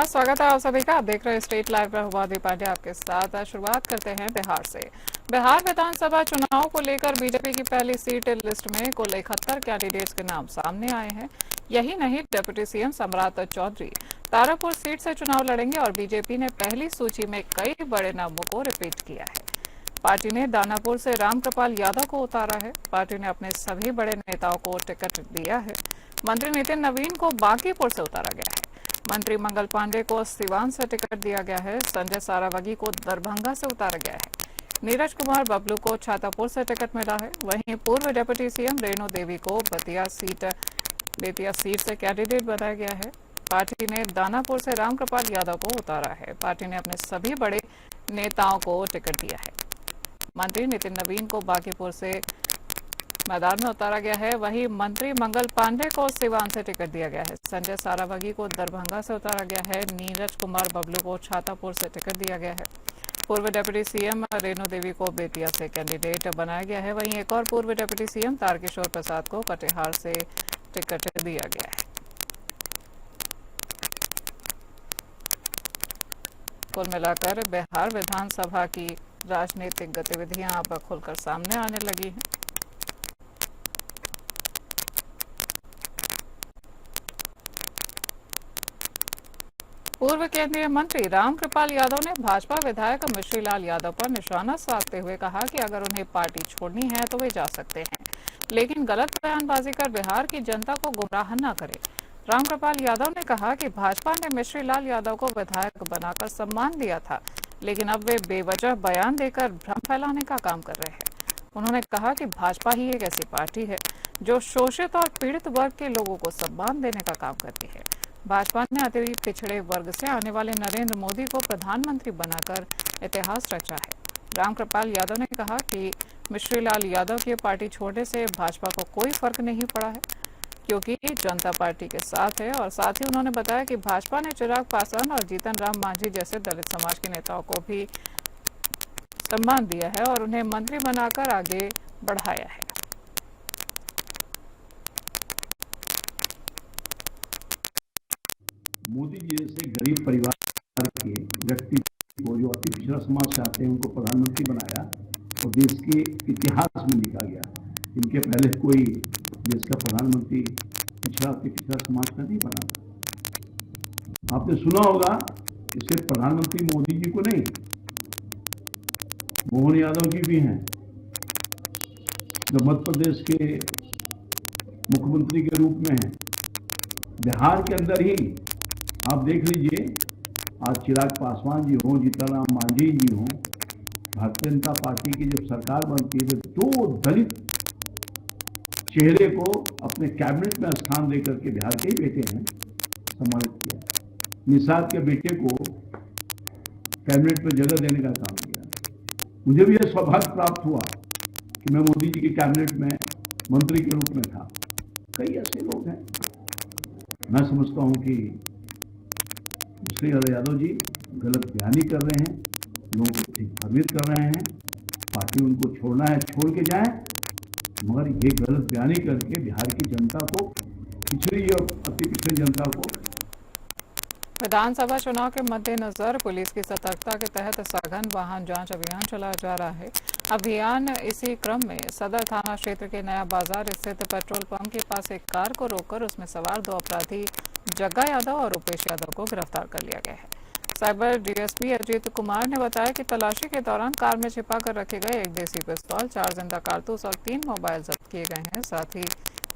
नमस्कार, स्वागत है आप सभी का। आप देख रहे हैं स्टेट लाइव पर हुआ पांडे आपके साथ। शुरुआत करते हैं बिहार से। बिहार विधानसभा चुनाव को लेकर बीजेपी की पहली सीट लिस्ट में कुल 71 कैंडिडेट्स के नाम सामने आए हैं। यही नहीं, डिप्टी सीएम सम्राट चौधरी तारापुर सीट से चुनाव लड़ेंगे और बीजेपी ने पहली सूची में कई बड़े नामों को रिपीट किया है। पार्टी ने दानापुर से रामकृपाल यादव को उतारा है। पार्टी ने अपने सभी बड़े नेताओं को टिकट दिया है। मंत्री नितिन नवीन को बांकीपुर से उतारा गया है। मंत्री मंगल पांडे को सिवान से टिकट दिया गया है। संजय सारावगी को दरभंगा से उतारा गया है। नीरज कुमार बबलू को छातापुर से टिकट मिला है। वहीं पूर्व डिप्टी सीएम रेणु देवी को बेतिया सीट से कैंडिडेट बनाया गया है। पार्टी ने दानापुर से रामकृपाल यादव को उतारा है। पार्टी ने अपने सभी बड़े नेताओं को टिकट दिया है। मंत्री नितिन नवीन को बांकीपुर से मैदान में उतारा गया है। वहीं मंत्री मंगल पांडे को सिवान से टिकट दिया गया है। संजय सारावगी को दरभंगा से उतारा गया है। नीरज कुमार बबलू को छातापुर से टिकट दिया गया है। पूर्व डिप्टी सीएम रेणु देवी को बेतिया से कैंडिडेट बनाया गया है। वहीं एक और पूर्व डिप्टी सीएम तारकिशोर प्रसाद को कटिहार से टिकट दिया गया है। कुल मिलाकर बिहार विधानसभा की राजनीतिक गतिविधियां अब खुलकर सामने आने लगी हैं। पूर्व केंद्रीय मंत्री रामकृपाल यादव ने भाजपा विधायक मिश्रीलाल यादव पर निशाना साधते हुए कहा कि अगर उन्हें पार्टी छोड़नी है तो वे जा सकते हैं, लेकिन गलत बयानबाजी कर बिहार की जनता को गुमराह न करें। रामकृपाल यादव ने कहा कि भाजपा ने मिश्रीलाल यादव को विधायक बनाकर सम्मान दिया था, लेकिन अब वे बेवजह बयान देकर भ्रम फैलाने का काम कर रहे हैं। उन्होंने कहा कि भाजपा ही एक ऐसी पार्टी है जो शोषित और पीड़ित वर्ग के लोगों को सम्मान देने का काम करती है। भाजपा ने अति पिछड़े वर्ग से आने वाले नरेंद्र मोदी को प्रधानमंत्री बनाकर इतिहास रचा है। रामकृपाल यादव ने कहा कि मिश्रीलाल यादव की पार्टी छोड़ने से भाजपा को कोई फर्क नहीं पड़ा है, क्योंकि जनता पार्टी के साथ है। और साथ ही उन्होंने बताया कि भाजपा ने चिराग पासवान और जीतन राम मांझी जैसे दलित समाज के नेताओं को भी सम्मान दिया है और उन्हें मंत्री बनाकर आगे बढ़ाया है। मोदी जी जैसे गरीब परिवार के व्यक्ति को जो अति पिछड़ा समाज से आते हैं उनको प्रधानमंत्री बनाया और देश के इतिहास में लिखा गया। इनके पहले कोई देश का प्रधानमंत्री अति पिछड़ा समाज का नहीं बना था। आपने सुना होगा, इससे प्रधानमंत्री मोदी जी को नहीं, मोहन यादव जी भी हैं जो मध्य प्रदेश के मुख्यमंत्री के रूप में हैं। बिहार के अंदर ही आप देख लीजिए, आज चिराग पासवान जी हों, जीतन राम मांझी जी हों, भारतीय जनता पार्टी की जब सरकार बनती है तो 2 दलित चेहरे को अपने कैबिनेट में स्थान देकर के बिहार के ही बेटे हैं सम्मानित किया। निषाद के बेटे को कैबिनेट में जगह देने का काम किया। मुझे भी यह सौभाग्य प्राप्त हुआ कि मैं मोदी जी के कैबिनेट में मंत्री के रूप में था। कई ऐसे लोग हैं, मैं समझता हूं कि मिश्रीलाल यादव जी गलत बयानी कर रहे हैं, लोगों को ठीक भ्रमित कर रहे हैं। पार्टी उनको छोड़ना है छोड़ के जाए, मगर ये गलत बयानी करके बिहार की जनता को, पिछड़ी और अति पिछड़ी जनता को। विधानसभा चुनाव के मद्देनजर पुलिस की सतर्कता के तहत सघन वाहन जांच अभियान चलाया जा रहा है। अभियान इसी क्रम में सदर थाना क्षेत्र के नया बाजार स्थित पेट्रोल पंप के पास एक कार को रोककर उसमें सवार 2 अपराधी जग्गा यादव और रुपेश यादव को गिरफ्तार कर लिया गया है। साइबर डीएसपी अजीत कुमार ने बताया कि तलाशी के दौरान कार में छिपा कर रखे गए एक देसी पिस्तौल, 4 जिंदा कारतूस और 3 मोबाइल जब्त किए गए हैं। साथ ही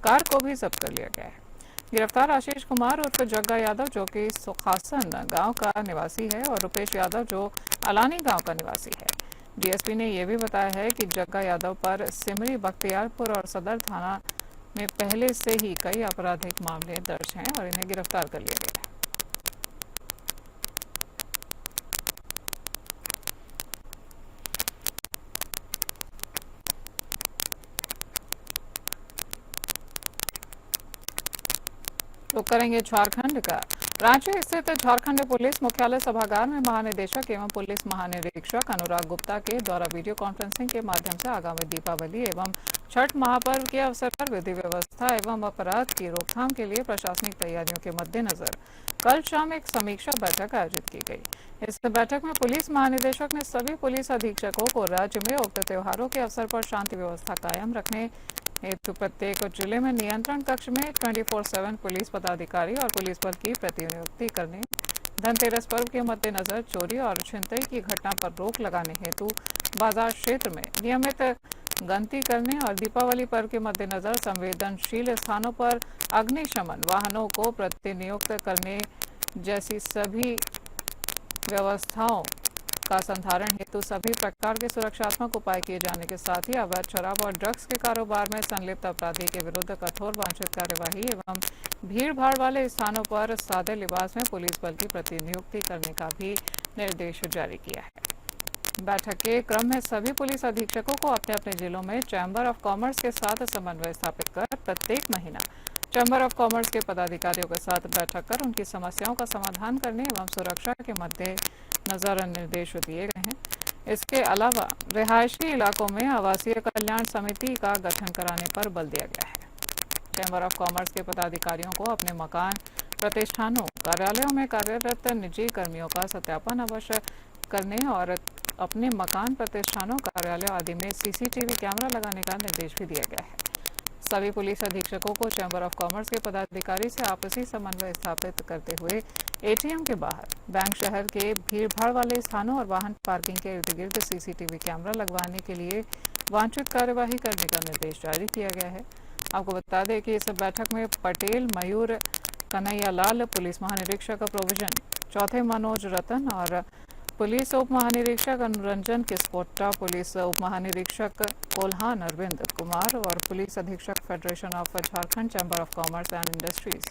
कार को भी जब्त कर लिया गया है। गिरफ्तार आशीष कुमार उर्फ जग्गा यादव जो कि सुखासन गांव का निवासी है और रुपेश यादव जो अलानी गांव का निवासी है। डीएसपी ने यह भी बताया है कि जग्गा यादव पर सिमरी, बख्तियारपुर और सदर थाना में पहले से ही कई आपराधिक मामले दर्ज हैं और इन्हें गिरफ्तार कर लिया गया है। तो करेंगे झारखंड का। रांची स्थित झारखंड पुलिस मुख्यालय सभागार में महानिदेशक एवं पुलिस महानिरीक्षक अनुराग गुप्ता के द्वारा वीडियो कॉन्फ्रेंसिंग के माध्यम से आगामी दीपावली एवं छठ महापर्व के अवसर पर विधि व्यवस्था एवं अपराध की रोकथाम के लिए प्रशासनिक तैयारियों के मद्देनजर कल शाम एक समीक्षा बैठक आयोजित की गई। इस बैठक में पुलिस महानिदेशक ने सभी पुलिस अधीक्षकों को राज्य में उक्त त्योहारों के अवसर पर शांति व्यवस्था कायम रखने हेतु प्रत्येक जिले में नियंत्रण कक्ष में 24/7 पुलिस पदाधिकारी और पुलिस बल की प्रतिनियुक्ति करने, धनतेरस पर्व के मद्देनजर चोरी और छिनतई की घटना पर रोक लगाने हेतु बाजार क्षेत्र में नियमित गश्ती करने और दीपावली पर्व के मद्देनजर संवेदनशील स्थानों पर अग्निशमन वाहनों को प्रतिनियुक्त करने जैसी सभी व्यवस्थाओं का संधारण हेतु सभी प्रकार के सुरक्षात्मक उपाय किए जाने के साथ ही अवैध शराब और ड्रग्स के कारोबार में संलिप्त अपराधी के विरुद्ध कठोर वांछित कार्यवाही एवं भीड़ भाड़ वाले स्थानों पर सादे लिबास में पुलिस बल की प्रतिनियुक्ति करने का भी निर्देश जारी किया है। बैठक के क्रम में सभी पुलिस अधीक्षकों को अपने अपने जिलों में चैम्बर ऑफ कॉमर्स के साथ समन्वय स्थापित कर प्रत्येक महीना चैम्बर ऑफ कॉमर्स के पदाधिकारियों के साथ बैठक कर उनकी समस्याओं का समाधान करने एवं सुरक्षा के मद्देनजर निर्देश दिए गए हैं। इसके अलावा रिहायशी इलाकों में आवासीय कल्याण समिति का गठन कराने पर बल दिया गया है। चैम्बर ऑफ कॉमर्स के पदाधिकारियों को अपने मकान, प्रतिष्ठानों, कार्यालयों में कार्यरत निजी कर्मियों का सत्यापन अवश्य करने और अपने मकान, प्रतिष्ठानों, कार्यालयों आदि में सीसीटीवी कैमरा लगाने का निर्देश भी दिया गया है। सभी पुलिस अधीक्षकों को चैम्बर ऑफ कॉमर्स के पदाधिकारी से आपसी समन्वय स्थापित करते हुए एटीएम के बाहर, बैंक शहर के भीड़भाड़ वाले स्थानों और वाहन पार्किंग के इर्द गिर्द सीसीटीवी कैमरा लगवाने के लिए वांछित कार्यवाही करने का निर्देश जारी किया गया है। आपको बता दें कि इस बैठक में पटेल मयूर कन्हैयालाल, पुलिस महानिरीक्षक प्रोविजन चौथे मनोज रतन और पुलिस उप महानिरीक्षक अनुरंजन किस्पोट्टा, पुलिस उप महानिरीक्षक कोल्हान अरविंद कुमार और पुलिस अधीक्षक federation of Jharkhand chamber of commerce and industries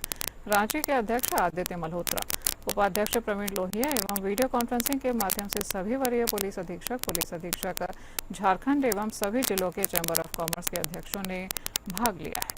Ranchi के अध्यक्ष आदित्य मल्होत्रा, उपाध्यक्ष प्रवीण लोहिया एवं वीडियो कॉन्फ्रेंसिंग के माध्यम से सभी वरीय पुलिस अधीक्षक झारखंड एवं सभी जिलों के चैम्बर ऑफ कॉमर्स के अध्यक्षों ने भाग लिया है।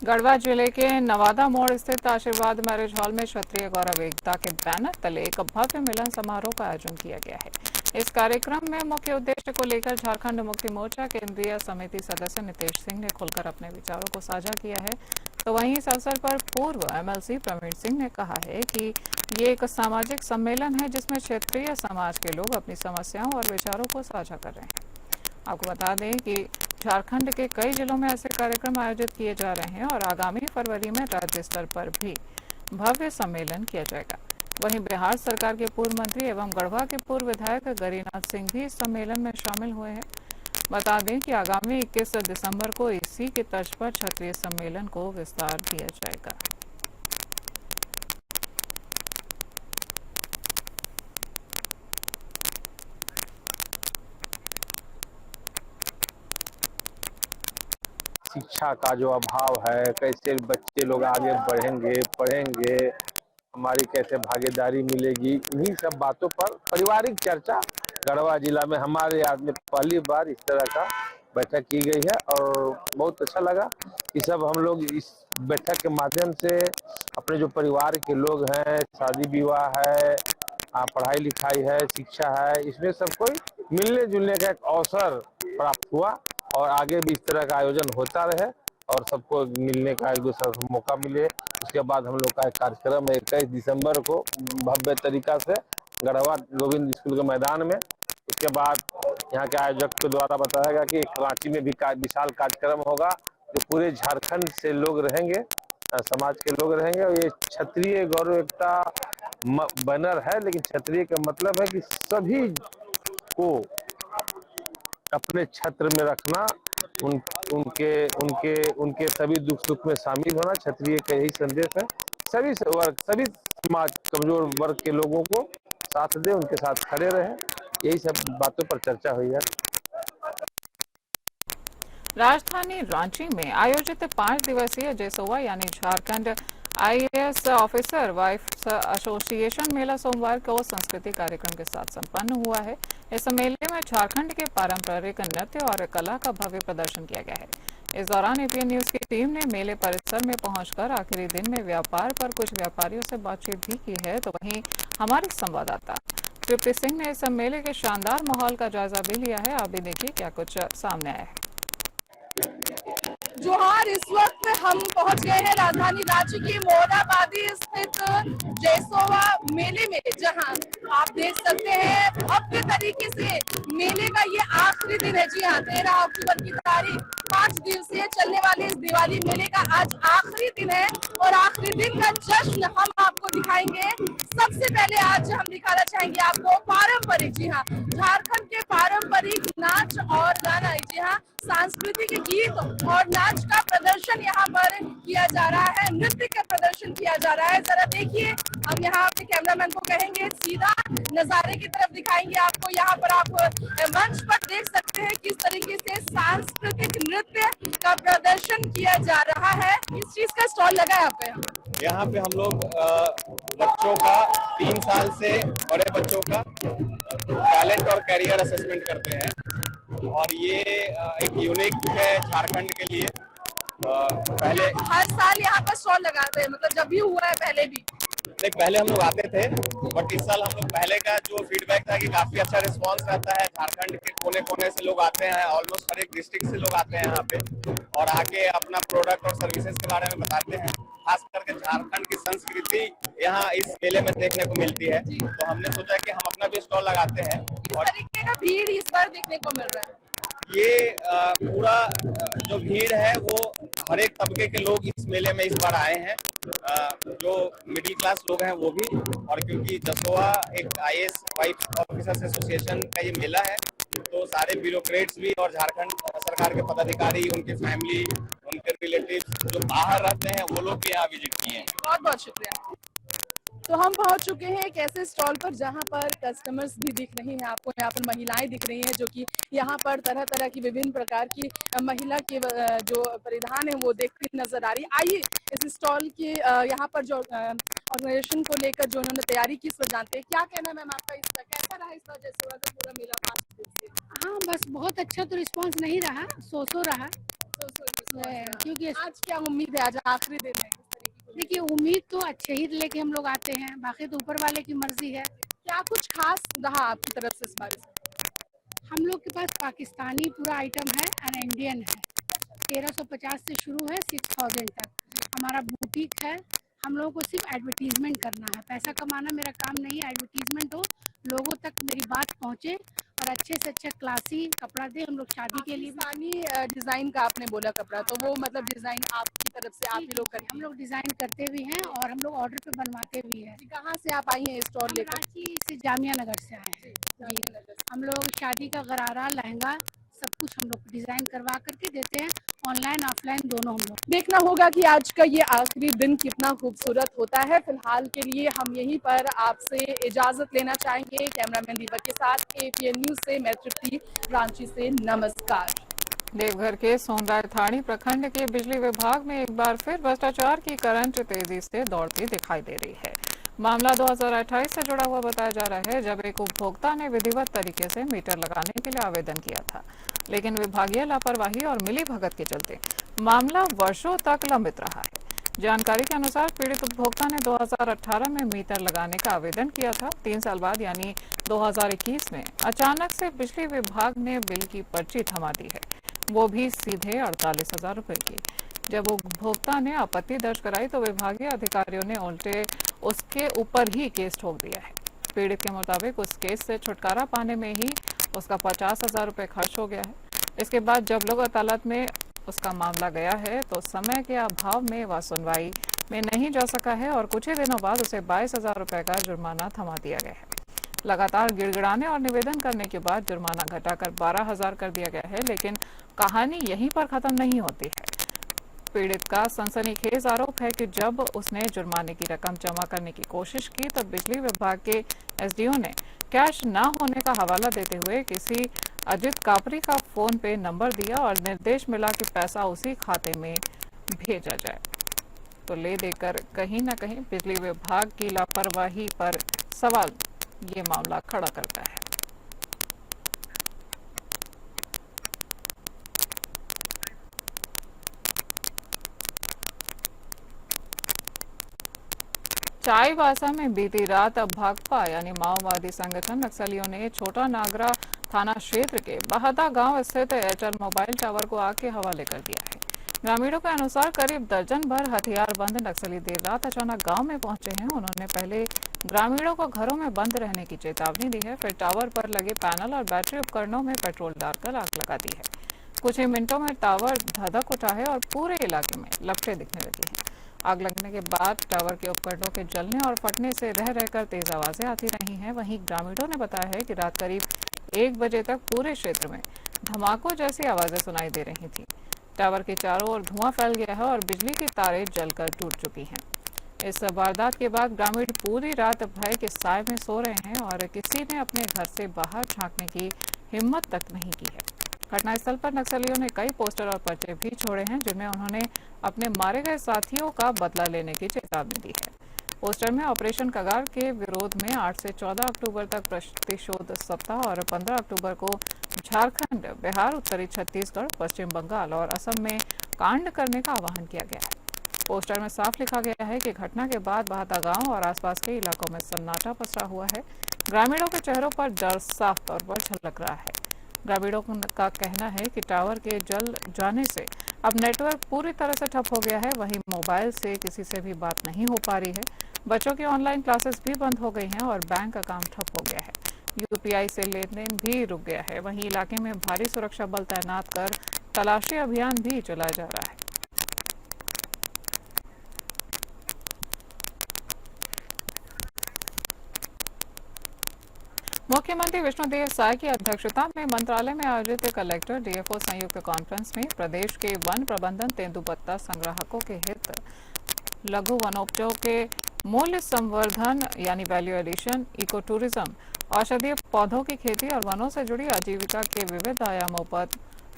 गढ़वा जिले के नवादा मोड़ स्थित आशीर्वाद मैरिज हॉल में क्षत्रिय गौरव एकता के बैनर तले एक भव्य मिलन समारोह का आयोजन किया गया है। इस कार्यक्रम में मुख्य उद्देश्य को लेकर झारखंड मुक्ति मोर्चा केंद्रीय समिति सदस्य नितेश सिंह ने खुलकर अपने विचारों को साझा किया है। तो वहीं इस अवसर पर पूर्व एमएलसी प्रवीण सिंह ने कहा है कि ये एक सामाजिक सम्मेलन है जिसमें क्षेत्रीय समाज के लोग अपनी समस्याओं और विचारों को साझा कर रहे हैं। आपको बता दें कि झारखंड के कई जिलों में ऐसे कार्यक्रम आयोजित किए जा रहे हैं और आगामी फरवरी में राज्य स्तर पर भी भव्य सम्मेलन किया जाएगा। वहीं बिहार सरकार के पूर्व मंत्री एवं गढ़वा के पूर्व विधायक गरीनाथ सिंह भी इस सम्मेलन में शामिल हुए हैं। बता दें कि आगामी 21 दिसंबर को इसी की तर्ज पर क्षत्रिय सम्मेलन को विस्तार दिया जाएगा। शिक्षा का जो अभाव है, कैसे बच्चे लोग आगे बढ़ेंगे, पढ़ेंगे, हमारी कैसे भागीदारी मिलेगी, इन्हीं सब बातों पर पारिवारिक चर्चा गढ़वा जिला में हमारे याद में पहली बार इस तरह का बैठक की गई है और बहुत अच्छा लगा कि सब हम लोग इस बैठक के माध्यम से अपने जो परिवार के लोग हैं, शादी विवाह है, पढ़ाई लिखाई है, शिक्षा है, इसमें सब कोई मिलने जुलने का एक अवसर प्राप्त हुआ और आगे भी इस तरह का आयोजन होता रहे और सबको मिलने का एक दूसरे को मौका मिले। उसके बाद हम लोग का एक कार्यक्रम 21 दिसंबर को भव्य तरीका से गढ़वा गोविंद स्कूल के मैदान में, उसके बाद यहाँ के आयोजक के द्वारा बताया गया कि रांची में भी विशाल कार्यक्रम होगा जो पूरे झारखंड से लोग रहेंगे, समाज के लोग रहेंगे। और ये क्षत्रिय गौरव एकता बैनर है, लेकिन क्षत्रिय का मतलब है कि सभी को अपने क्षेत्र में रखना, उनके सभी दुख सुख में शामिल होना, क्षत्रिय का यही संदेश है। सभी समाज कमजोर वर्ग के लोगों को साथ दे, उनके साथ खड़े रहे, यही सब बातों पर चर्चा हुई है। राजधानी रांची में आयोजित 5 दिवसीय जेसोवा यानी Jharkhand IAS officer wives association मेला सोमवार को संस्कृति कार्यक्रम के साथ संपन्न हुआ है। इस मेले में झारखंड के पारंपरिक नृत्य और कला का भव्य प्रदर्शन किया गया है। इस दौरान एपीएन न्यूज की टीम ने मेले परिसर में पहुंचकर आखिरी दिन में व्यापार पर कुछ व्यापारियों से बातचीत भी की है। तो वहीं हमारे संवाददाता तृप्ति सिंह ने इस मेले के शानदार माहौल का जायजा भी लिया है। आप भी देखिए क्या कुछ सामने आया है। जोहार, इस वक्त हम पहुंच गए हैं राजधानी रांची की मोरहाबादी स्थित जैसोवा मेले में, जहां आप देख सकते हैं भव्य तरीके से मेले का ये आखिरी दिन है। जी हाँ, 13 अक्टूबर की तारीख 5 दिवसीय चलने वाले इस दिवाली मेले का आज आखिरी दिन है और आखिरी दिन का जश्न हम आपको दिखाएंगे। सबसे पहले आज हम दिखाना चाहेंगे आपको पारंपरिक, जी हाँ, झारखंड के पारंपरिक नाच और गाना, जी हाँ, सांस्कृतिक गीत और नाच का प्रदर्शन यहाँ पर किया जा रहा है, नृत्य का प्रदर्शन किया जा रहा है। जरा देखिए, हम यहाँ अपने कैमरामैन को कहेंगे सीधा नजारे की तरफ दिखाएंगे आपको। यहाँ पर आप मंच पर देख सकते हैं किस तरीके से सांस्कृतिक नृत्य का प्रदर्शन किया जा रहा है। इस चीज का स्टॉल लगा है यहाँ पे हम लोग बच्चों का 3 साल से बड़े बच्चों का टैलेंट और करियर असेसमेंट करते हैं और ये एक यूनिक है झारखंड के लिए। पहले हर साल यहाँ पर स्टॉल लगाते हैं, मतलब जब भी हुआ है पहले भी? देख, पहले हम लोग आते थे बट इस साल हम लोग पहले का जो फीडबैक था कि काफी अच्छा रिस्पांस रहता है। झारखंड के कोने कोने से लोग आते हैं, ऑलमोस्ट हर एक डिस्ट्रिक्ट से लोग आते हैं यहाँ पे और आके अपना प्रोडक्ट और सर्विसेज के बारे में बताते हैं। खास करके झारखंड की संस्कृति यहाँ इस मेले में देखने को मिलती है, तो हमने सोचा कि हम अपना भी स्टॉल लगाते हैं। और तरीके का भीड़ इस बार देखने को मिल रहा है। ये पूरा जो भीड़ है वो हर एक तबके के लोग इस मेले में इस बार आए हैं, जो मिडिल क्लास लोग हैं वो भी, और क्योंकि जसोवा एक आईएएस वाइफ ऑफिसर्स एसोसिएशन का ये मेला है तो सारे ब्यूरोक्रेट्स भी और झारखंड सरकार के पदाधिकारी, उनके फैमिली, उनके रिलेटिव्स जो बाहर रहते हैं वो लोग भी यहाँ विजिट किए हैं। बहुत बहुत शुक्रिया। तो हम पहुंच चुके हैं एक ऐसे स्टॉल पर जहां पर कस्टमर्स भी दिख रही हैं आपको। यहाँ पर महिलाएं दिख रही हैं जो कि यहाँ पर तरह तरह की विभिन्न प्रकार की महिला के जो परिधान है वो देखती नजर आ रही है। आइए इस स्टॉल के यहाँ पर जो ऑर्गेनाइजेशन को लेकर जो उन्होंने तैयारी की, इस पर जानते हैं। क्या कहना है मैम आपका, इसका कैसा रहा इस बार जैसोवा का पूरा मेला 5 दिन से? हाँ, बस बहुत अच्छा तो रिस्पांस नहीं रहा, सो रहा, क्योंकि आज क्या उम्मीद है, आज आखिरी दिन है? देखिए, उम्मीद तो अच्छे ही लेके हम लोग आते हैं, बाकी तो ऊपर वाले की मर्जी है। क्या कुछ खास रहा आपकी तरफ से इस बार? हम लोग के पास पाकिस्तानी पूरा आइटम है और इंडियन है। 1350 से शुरू है 6000 तक हमारा बुटीक है। हम लोगों को सिर्फ एडवर्टीजमेंट करना है, पैसा कमाना मेरा काम नहीं है। एडवर्टीजमेंट हो, लोगों तक मेरी बात पहुंचे और अच्छे से अच्छा क्लासी कपड़ा दे। हम लोग शादी के लिए पाकिस्तानी डिजाइन का आपने बोला कपड़ा, तो वो मतलब डिजाइन आपकी तरफ से आप ही लोग करें? हम लोग डिजाइन करते भी हैं और हम लोग ऑर्डर पे बनवाते भी हैं। कहाँ से आप आई हैं स्टॉल लेकर? रांची से जामिया नगर से आए हैं जी। हम लोग शादी का गरारा, लहंगा सब कुछ हम लोग डिजाइन करवा करके देते हैं, ऑनलाइन ऑफलाइन दोनों। हम लोग देखना होगा कि आज का ये आखिरी दिन कितना खूबसूरत होता है। फिलहाल के लिए हम यहीं पर आपसे इजाजत लेना चाहेंगे। कैमरामैन दीपक के साथ एपीएन न्यूज से मैं तृप्ति, रांची से नमस्कार। देवघर के सोनराय थानी प्रखंड के बिजली विभाग में एक बार फिर भ्रष्टाचार की करंट तेजी से दौड़ती दिखाई दे रही है। मामला 2028 से जुड़ा हुआ बताया जा रहा है, जब एक उपभोक्ता ने विधिवत तरीके से मीटर लगाने के लिए आवेदन किया था, लेकिन विभागीय लापरवाही और मिलीभगत के चलते मामला वर्षों तक लंबित रहा है। जानकारी के अनुसार पीड़ित उपभोक्ता ने 2018 में मीटर लगाने का आवेदन किया था। 3 साल बाद यानी 2021 में अचानक से बिजली विभाग ने बिल की पर्ची थमा दी है, वो भी सीधे 48,000 रुपए की। जब उपभोक्ता ने आपत्ति दर्ज कराई तो विभागीय अधिकारियों ने उल्टे उसके ऊपर ही केस ठोक दिया है। पीड़ित के मुताबिक उस केस से छुटकारा पाने में ही उसका 50,000 रुपए खर्च हो गया है। इसके बाद जब लोग अदालत में उसका मामला गया है तो समय के अभाव में वह सुनवाई में नहीं जा सका है और कुछ ही दिनों बाद उसे 22,000 रुपए का जुर्माना थमा दिया गया है। लगातार गिड़गिड़ाने और निवेदन करने के बाद जुर्माना घटाकर 12,000 कर दिया गया है, लेकिन कहानी यहीं पर खत्म नहीं होती है। पीड़ित का सनसनीखेज आरोप है कि जब उसने जुर्माने की रकम जमा करने की कोशिश की तो बिजली विभाग के एसडीओ ने कैश न होने का हवाला देते हुए किसी अजित कापरी का फोन पे नंबर दिया और निर्देश मिला कि पैसा उसी खाते में भेजा जाए। तो ले देकर कहीं न कहीं बिजली विभाग की लापरवाही पर सवाल ये मामला खड़ा करता है। चाईबासा में बीती रात भाकपा यानी माओवादी संगठन नक्सलियों ने छोटा नागरा थाना क्षेत्र के बहदा गांव स्थित एयरटेल मोबाइल टावर को आग के हवाले कर दिया है। ग्रामीणों के अनुसार करीब दर्जन भर हथियारबंद नक्सली देर रात अचानक गांव में पहुंचे हैं। उन्होंने पहले ग्रामीणों को घरों में बंद रहने की चेतावनी दी है, फिर टावर पर लगे पैनल और बैटरी उपकरणों में पेट्रोल डालकर आग लगा दी है। कुछ ही मिनटों में टावर धधक उठा है और पूरे इलाके में लपटें दिखने लगी हैं। आग लगने के बाद टावर के उपकरणों के जलने और फटने से रह रहकर तेज आवाजें आती रही हैं। वहीं ग्रामीणों ने बताया है कि रात करीब 1 बजे तक पूरे क्षेत्र में धमाकों जैसी आवाजें सुनाई दे रही थी। टावर के चारों ओर धुआं फैल गया है और बिजली की तारें जलकर टूट चुकी हैं। इस वारदात के बाद ग्रामीण पूरी रात भय के साए में सो रहे हैं और किसी ने अपने घर से बाहर झांकने की हिम्मत तक नहीं की है। घटनास्थल पर नक्सलियों ने कई पोस्टर और पर्चे भी छोड़े हैं, जिनमें उन्होंने अपने मारे गए साथियों का बदला लेने की चेतावनी दी है। पोस्टर में ऑपरेशन कगार के विरोध में 8 से 14 अक्टूबर तक प्रतिशोध सप्ताह और 15 अक्टूबर को झारखंड, बिहार, उत्तरी छत्तीसगढ़, पश्चिम बंगाल और असम में कांड करने का आह्वान किया गया है। पोस्टर में साफ लिखा गया है कि घटना के बाद बहदा गांव और आसपास के इलाकों में सन्नाटा पसरा हुआ है। ग्रामीणों के चेहरों पर डर साफ तौर पर झलक रहा है। ग्रामीणों का कहना है कि टावर के जल जाने से अब नेटवर्क पूरी तरह से ठप हो गया है। वहीं मोबाइल से किसी से भी बात नहीं हो पा रही है। बच्चों की ऑनलाइन क्लासेस भी बंद हो गई हैं और बैंक का काम ठप हो गया है। यूपीआई से लेन देन भी रुक गया है। वहीं इलाके में भारी सुरक्षा बल तैनात कर तलाशी अभियान भी चलाया जा रहा है। मुख्यमंत्री विष्णुदेव साय की अध्यक्षता में मंत्रालय में आयोजित कलेक्टर डीएफओ संयुक्त कॉन्फ्रेंस में प्रदेश के वन प्रबंधन, तेंदुपत्ता संग्राहकों के हित, लघु वनोपजों के मूल्य संवर्धन यानी वैल्यू एडिशन, इको टूरिज्म, औषधीय पौधों की खेती और वनों से जुड़ी आजीविका के विविध आयामों पर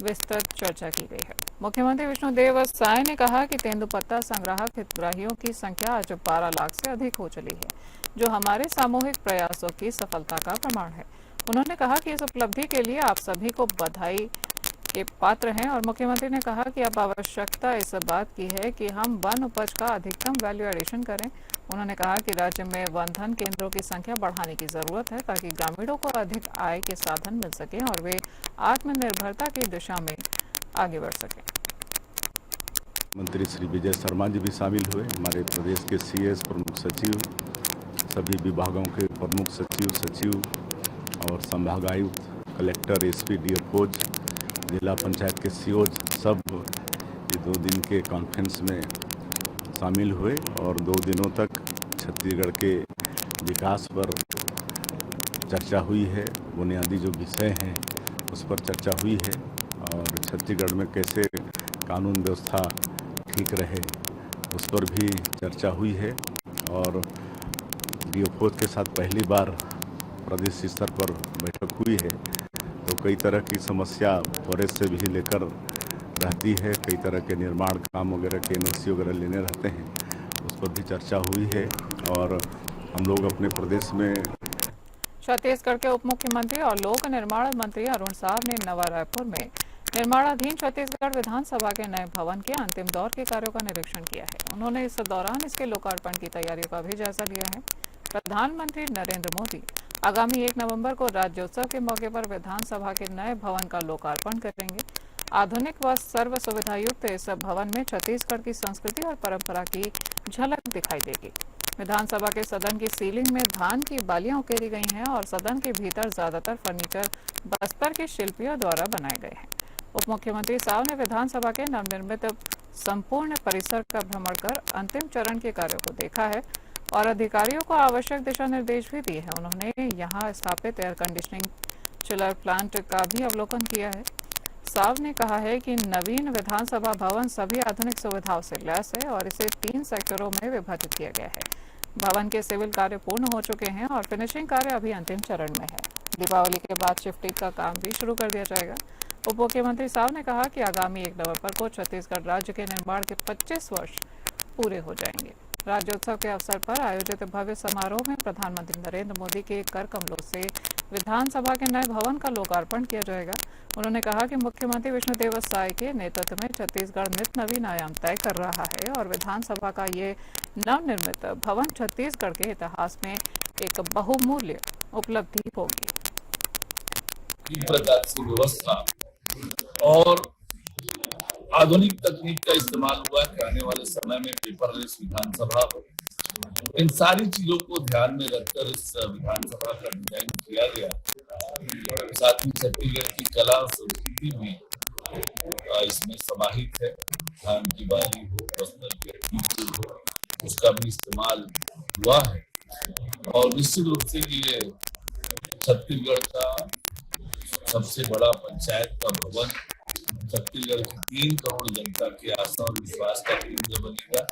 विस्तृत चर्चा की गई है। मुख्यमंत्री विष्णुदेव साय ने कहा कि तेंदुपत्ता संग्राहक हितग्राहियों की संख्या आज 12 लाख से अधिक हो चली है, जो हमारे सामूहिक प्रयासों की सफलता का प्रमाण है। उन्होंने कहा कि इस उपलब्धि के लिए आप सभी को बधाई के पात्र हैं और मुख्यमंत्री ने कहा कि अब आवश्यकता इस बात की है कि हम वन उपज का अधिकतम वैल्यू एडिशन करें। उन्होंने कहा कि राज्य में वन धन केंद्रों की संख्या बढ़ाने की जरूरत है ताकि ग्रामीणों को अधिक आय के साधन मिल सके और वे आत्मनिर्भरता की दिशा में आगे बढ़ सकें। मंत्री श्री विजय शर्मा जी भी शामिल हुए, हमारे प्रदेश के सीएस, प्रमुख सचिव, सभी विभागों के प्रमुख सचिव और संभागायुक्त, कलेक्टर, एसपी, डीएफओज, जिला पंचायत के सीओज सब ये 2 दिन के कॉन्फ्रेंस में शामिल हुए और 2 दिनों तक छत्तीसगढ़ के विकास पर चर्चा हुई है। बुनियादी जो विषय हैं उस पर चर्चा हुई है और छत्तीसगढ़ में कैसे कानून व्यवस्था ठीक रहे उस पर भी चर्चा हुई है और डीएफओ के साथ पहली बार प्रदेश स्तर पर बैठक हुई है। तो कई तरह की समस्या फॉरेस्ट से भी लेकर रहती है, कई तरह के निर्माण काम वगैरह के एनओसी वगैरह लेने रहते हैं, उस पर भी चर्चा हुई है और हम लोग अपने प्रदेश में। छत्तीसगढ़ के उप मुख्यमंत्री और लोक निर्माण मंत्री अरुण साव ने नवा रायपुर में निर्माणाधीन छत्तीसगढ़ विधानसभा के नए भवन के अंतिम दौर के कार्यों का निरीक्षण किया है। उन्होंने इस दौरान इसके लोकार्पण की तैयारियों का भी जायजा लिया है। प्रधानमंत्री नरेंद्र मोदी आगामी 1 नवंबर को राज्योत्सव के मौके पर विधानसभा के नए भवन का लोकार्पण करेंगे। आधुनिक व सर्व सुविधा युक्त इस भवन में छत्तीसगढ़ की संस्कृति और परंपरा की झलक दिखाई देगी। विधानसभा के सदन की सीलिंग में धान की बालियां उकेरी गई हैं और सदन के भीतर ज्यादातर फर्नीचर बस्तर के शिल्पियों द्वारा बनाए गए हैं। उप मुख्यमंत्री साव ने विधानसभा के नवनिर्मित संपूर्ण परिसर का भ्रमण कर अंतिम चरण के कार्यों को देखा है और अधिकारियों को आवश्यक दिशा निर्देश भी दिए हैं। उन्होंने यहां स्थापित एयर कंडीशनिंग चिलर प्लांट का भी अवलोकन किया है। साव ने कहा है कि नवीन विधानसभा भवन सभी आधुनिक सुविधाओं से लैस है और इसे 3 सेक्टरों में विभाजित किया गया है। भवन के सिविल कार्य पूर्ण हो चुके हैं और फिनिशिंग कार्य अभी अंतिम चरण में है। दीपावली के बाद शिफ्टिंग का काम भी शुरू कर दिया जाएगा। उप मुख्यमंत्री साव ने कहा कि आगामी 1 नवंबर को छत्तीसगढ़ राज्य के निर्माण के 25 वर्ष पूरे हो जाएंगे। राज्योत्सव के अवसर पर आयोजित भव्य समारोह में प्रधानमंत्री नरेंद्र मोदी के कर कमलों से विधानसभा के नए भवन का लोकार्पण किया जाएगा। उन्होंने कहा कि मुख्यमंत्री विष्णुदेव साय के नेतृत्व में छत्तीसगढ़ नित नवीन आयाम तय कर रहा है और विधानसभा का ये नवनिर्मित भवन छत्तीसगढ़ के इतिहास में एक बहुमूल्य उपलब्धि होगी। प्रकार की व्यवस्था और आधुनिक तकनीक का इस्तेमाल हुआ है। आने वाले समय में पेपरलेस विधानसभा हो, इन सारी चीजों को ध्यान में रखकर इस विधानसभा का डिजाइन किया गया। साथ ही छत्तीसगढ़ की कला और संस्कृति भी इसमें समाहित है। धान की बाली हो, बस्तर के टीचू हो, उसका भी इस्तेमाल हुआ है और निश्चित रूप से ये छत्तीसगढ़ का सबसे बड़ा पंचायत का भवन छत्तीसगढ़ की 3 करोड़ जनता के आस्था और विश्वास का केंद्र बनेगा।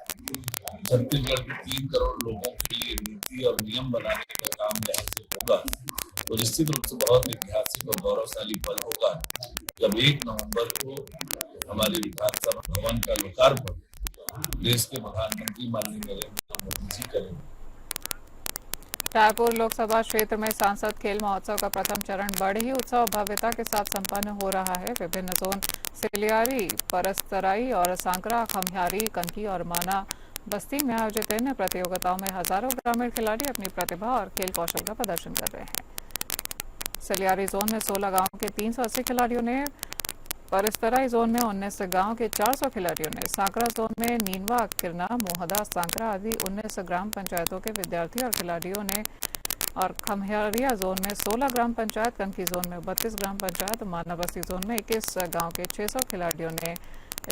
छत्तीसगढ़ के 3 करोड़ लोगों के लिए नीति और नियम बनाने का काम यहाँ से होगा तो निश्चित रूप से बहुत ऐतिहासिक और गौरवशाली पल होगा जब 1 नवंबर को हमारे विधानसभा भवन का लोकार्पण देश के प्रधानमंत्री माननीय नरेंद्र मोदी जी करेंगे। रायपुर लोकसभा क्षेत्र में सांसद खेल महोत्सव का प्रथम चरण बड़ी ही उत्सव भव्यता के साथ संपन्न हो रहा है। विभिन्न जोन सिलियारी, परस्तराई और सांकरा, खम्हियारी, कनकी और माना बस्ती में आयोजित इन प्रतियोगिताओं में हजारों ग्रामीण खिलाड़ी अपनी प्रतिभा और खेल कौशल का प्रदर्शन कर रहे हैं। सिलियारी जोन में 16 गांव के 380 खिलाड़ियों ने, परस्तराई जोन में 19 गांव के 400 खिलाड़ियों ने, सांकरा जोन में नीनवा, किरना, मोहदा, सांकरा आदि 19 ग्राम पंचायतों के विद्यार्थी और खिलाड़ियों ने और खम्हियारिया जोन में 16 ग्राम पंचायत, कनकी जोन में 32 ग्राम पंचायत, मानाबस्ती जोन में 21 गांव के 600 खिलाड़ियों ने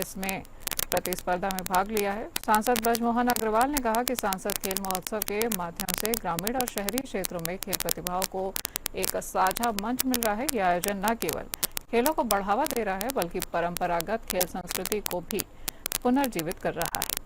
इसमें प्रतिस्पर्धा में भाग लिया है। सांसद ब्रजमोहन अग्रवाल ने कहा कि सांसद खेल महोत्सव के माध्यम से ग्रामीण और शहरी क्षेत्रों में खेल प्रतिभाओं को एक साझा मंच मिल रहा है। यह आयोजन न केवल खेलों को बढ़ावा दे रहा है बल्कि परंपरागत खेल संस्कृति को भी पुनर्जीवित कर रहा है।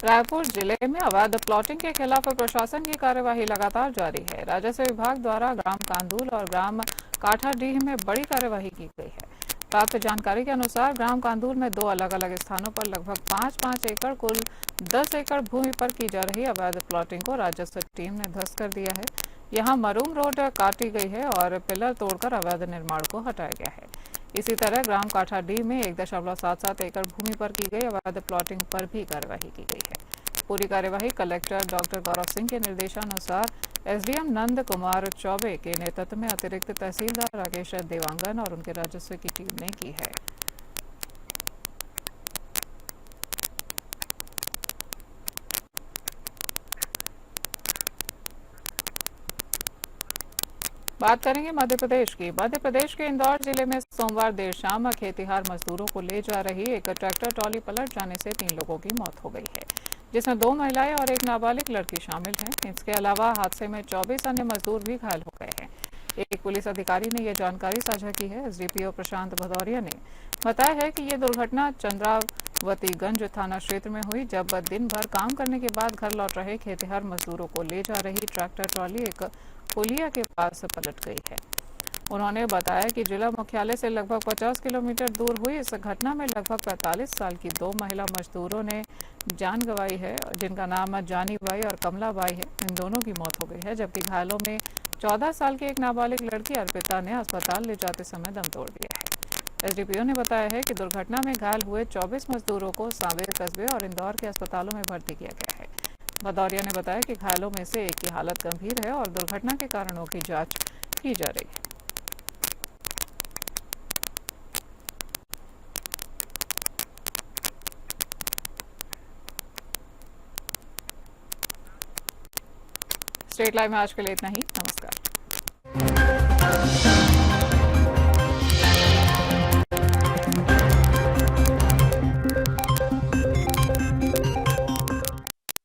रायपुर जिले में अवैध प्लॉटिंग के खिलाफ प्रशासन की कार्यवाही लगातार जारी है। राजस्व विभाग द्वारा ग्राम कांदूल और ग्राम काठाडीह में बड़ी कार्यवाही की गई है। प्राप्त जानकारी के अनुसार ग्राम कांदूल में 2 अलग अलग स्थानों पर लगभग 5-5 एकड़ कुल 10 एकड़ भूमि पर की जा रही अवैध प्लॉटिंग को राजस्व टीम ने ध्वस्त कर दिया है। यहां मरूम रोड काटी गई है और पिलर तोड़कर अवैध निर्माण को हटाया गया है। इसी तरह ग्राम काठाडीह में 1.77 एकड़ भूमि पर की गई अवैध प्लॉटिंग पर भी कार्यवाही की गई है। पूरी कार्यवाही कलेक्टर डॉक्टर गौरव सिंह के निर्देशानुसार एसडीएम नंद कुमार चौबे के नेतृत्व में अतिरिक्त तहसीलदार राकेश देवांगन और उनके राजस्व की टीम ने की है। बात करेंगे मध्य प्रदेश की। मध्य प्रदेश के इंदौर जिले में सोमवार देर शाम खेतिहार मजदूरों को ले जा रही एक ट्रैक्टर ट्रॉली पलट जाने से 3 लोगों की मौत हो गई है, जिसमें 2 महिलाएं और एक नाबालिग लड़की शामिल हैं। इसके अलावा हादसे में 24 अन्य मजदूर भी घायल हो गए हैं। एक पुलिस अधिकारी ने यह जानकारी साझा की है। एसडीपीओ प्रशांत भदौरिया ने बताया है कि ये दुर्घटना चंद्रावतीगंज थाना क्षेत्र में हुई, जब दिन भर काम करने के बाद घर लौट रहे खेतिहार मजदूरों को ले जा रही ट्रैक्टर ट्रॉली एक पुलिया के पास पलट गई है। उन्होंने बताया कि जिला मुख्यालय से लगभग 50 किलोमीटर दूर हुई इस घटना में लगभग 45 साल की 2 महिला मजदूरों ने जान गंवाई है, जिनका नाम जानी बाई और कमला बाई है। इन दोनों की मौत हो गई है, जबकि घायलों में 14 साल की एक नाबालिग लड़की अर्पिता ने अस्पताल ले जाते समय दम तोड़ दिया है। एसडीपीओ ने बताया है कि दुर्घटना में घायल हुए 24 मजदूरों को सांवेर कस्बे और इंदौर के अस्पतालों में भर्ती किया गया है। भदौरिया ने बताया कि घायलों में से एक की हालत गंभीर है और दुर्घटना के कारणों की जांच की जा रही है। स्टेट लाइव में आज के लिए इतना ही। नमस्कार।